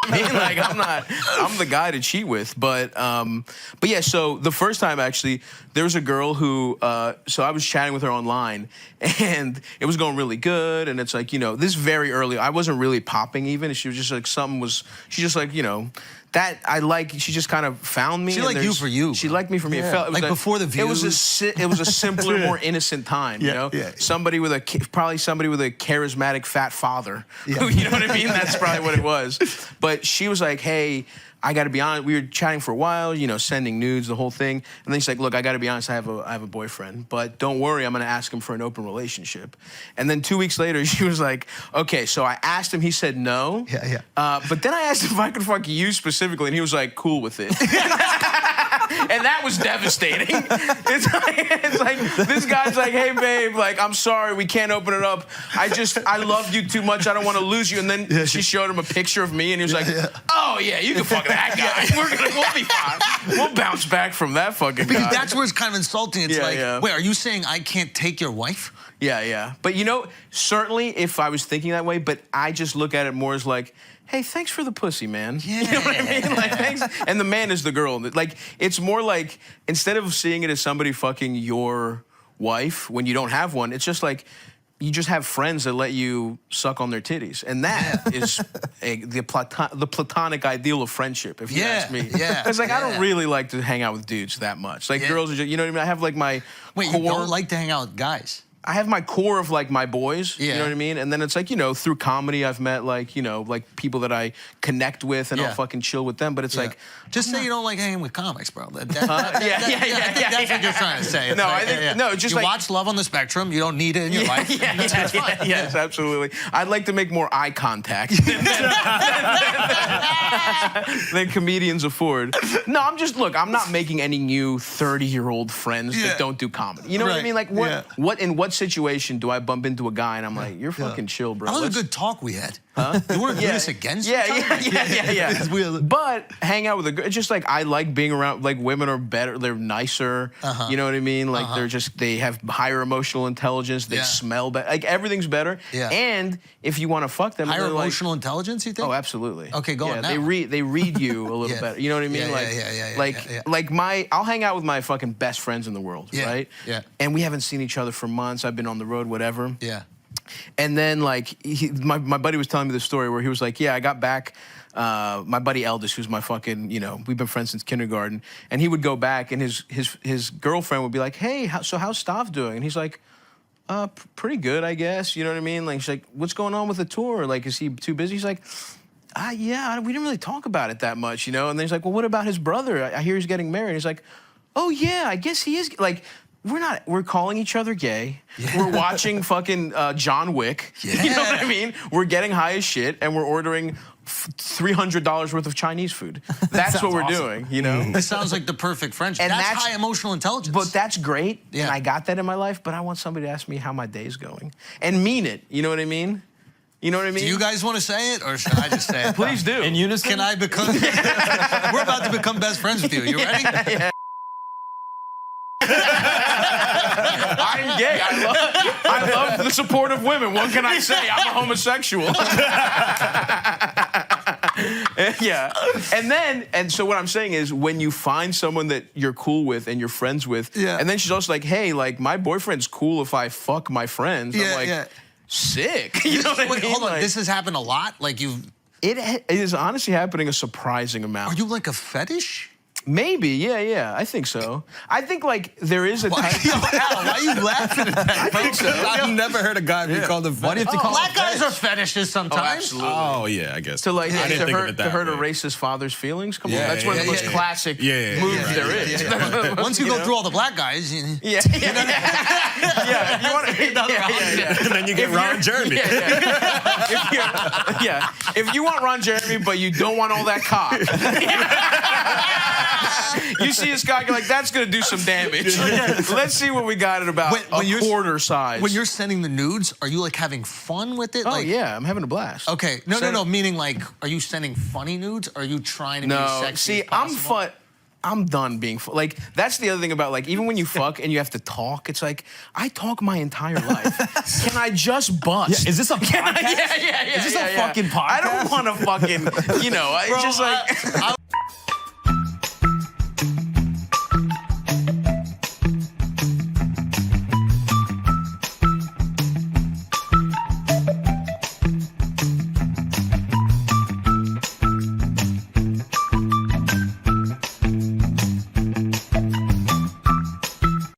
I mean? Like, I'm the guy to cheat with. But yeah, so the first time, actually, there was a girl who, so I was chatting with her online, and it was going really good, and it's like, you know, this is very early. I wasn't really popping even. She was just like, she just like, you know, that I like, she just kind of found me. She liked you for you. She liked me for me. Yeah. It felt, it was like before the views. It was a simpler, more innocent time, you know? Yeah. Somebody with probably somebody with a charismatic fat father. Yeah. You know what I mean? That's probably what it was. But she was like, hey, I got to be honest, we were chatting for a while, you know, sending nudes, the whole thing. And then she's like, look, I got to be honest, I have a boyfriend, but don't worry, I'm going to ask him for an open relationship. And then 2 weeks later, she was like, okay, so I asked him, he said no. Yeah. But then I asked him if I could fuck you specifically, and he was like, cool with it. And that was devastating. It's like, this guy's like, hey, babe, like, I'm sorry, we can't open it up. I love you too much, I don't want to lose you. And then she showed him a picture of me, and he was like, oh, yeah, you can fuck that guy. We'll be fine. We'll bounce back from that fucking guy. Because that's where it's kind of insulting. It's wait, are you saying I can't take your wife? Yeah. But, you know, certainly if I was thinking that way, but I just look at it more as like, hey, thanks for the pussy, man. Yeah. You know what I mean? Like, thanks. And the man is the girl. Like, it's more like, instead of seeing it as somebody fucking your wife when you don't have one, it's just like, you just have friends that let you suck on their titties. And that is the platonic ideal of friendship, if you ask me. Yeah. It's like, I don't really like to hang out with dudes that much. Like, girls are just, you know what I mean? I have like my Wait, core. you don't like to hang out with guys? I have my core of like my boys, you know what I mean? And then it's like, you know, through comedy I've met like, you know, like people that I connect with and I'll fucking chill with them. But it's like, just say you don't like hanging with comics, bro. I think that's what you're trying to say. It's no, like, I think no, just you like, watch Love on the Spectrum. You don't need it in your life. That's fine. Yes, absolutely. I'd like to make more eye contact than comedians afford. No, I'm not making any new 30-year-old friends that don't do comedy. You know what I mean? Like what in what situation do I bump into a guy and I'm like, you're fucking chill, bro. That was a good talk we had. Huh? You weren't doing this against each other? Yeah. But hang out with a girl. It's just like I like being around. Like women are better. They're nicer. You know what I mean? Like they have higher emotional intelligence. They smell better. Like everything's better. Yeah. And if you want to fuck them, higher emotional intelligence, you think? Oh, absolutely. Okay, go on now. They read you a little better. You know what I mean? I'll hang out with my fucking best friends in the world, right? Yeah. And we haven't seen each other for months. I've been on the road, whatever. Yeah. And then, like, my buddy was telling me the story where he was like, yeah, I got back, my buddy Eldis, who's my fucking, you know, we've been friends since kindergarten, and he would go back, and his girlfriend would be like, hey, so how's Stav doing? And he's like, pretty good, I guess, you know what I mean? Like, she's like, what's going on with the tour? Like, is he too busy? He's like, yeah, we didn't really talk about it that much, you know? And then he's like, well, what about his brother? I hear he's getting married. He's like, oh, yeah, I guess he is, like, we're calling each other gay. Yeah. We're watching fucking John Wick. Yeah. You know what I mean? We're getting high as shit, and we're ordering $300 worth of Chinese food. That's what we're doing, you know? This sounds like the perfect friendship. And that's high emotional intelligence. But that's great, and I got that in my life, but I want somebody to ask me how my day's going. And mean it, you know what I mean? You know what I mean? Do you guys want to say it, or should I just say it? Please do. In unison? Can I become... We're about to become best friends with you. You ready? Yeah. I'm gay. I love the support of women. What can I say? I'm a homosexual. Yeah. And so what I'm saying is when you find someone that you're cool with and you're friends with, and then she's also like, hey, like, my boyfriend's cool if I fuck my friends. I'm like, sick. You know what I mean? Hold on. Like, this has happened a lot? Like It is honestly happening a surprising amount. Are you like a fetish? Maybe, yeah, I think so. I think, like, there is a type... Why are you laughing at that? I think so. I've never heard a guy be called a fetish. Why do you have to call black guys are fetishes sometimes? Oh, absolutely. Oh, yeah, I guess. To, like, I didn't think of it to hurt that a way. racist father's feelings? Come on, Yeah, that's one of the most classic moves there is. Once you go through all the black guys... Yeah, if you want to... And then you get Ron Jeremy. If you want Ron Jeremy, but you don't want all that cock... You see this guy, you're like, that's going to do some damage. Let's see what we got at about a quarter size. When you're sending the nudes, are you, like, having fun with it? Oh, like, yeah, I'm having a blast. Okay. No, meaning, like, are you sending funny nudes? Or are you trying to be as sexy as possible? I'm done being like. That's the other thing about like even when you fuck and you have to talk, it's like I talk my entire life. Can I just bust? Yeah, is this a podcast? Yeah. Is this a fucking podcast? I don't want to fucking, it's just like.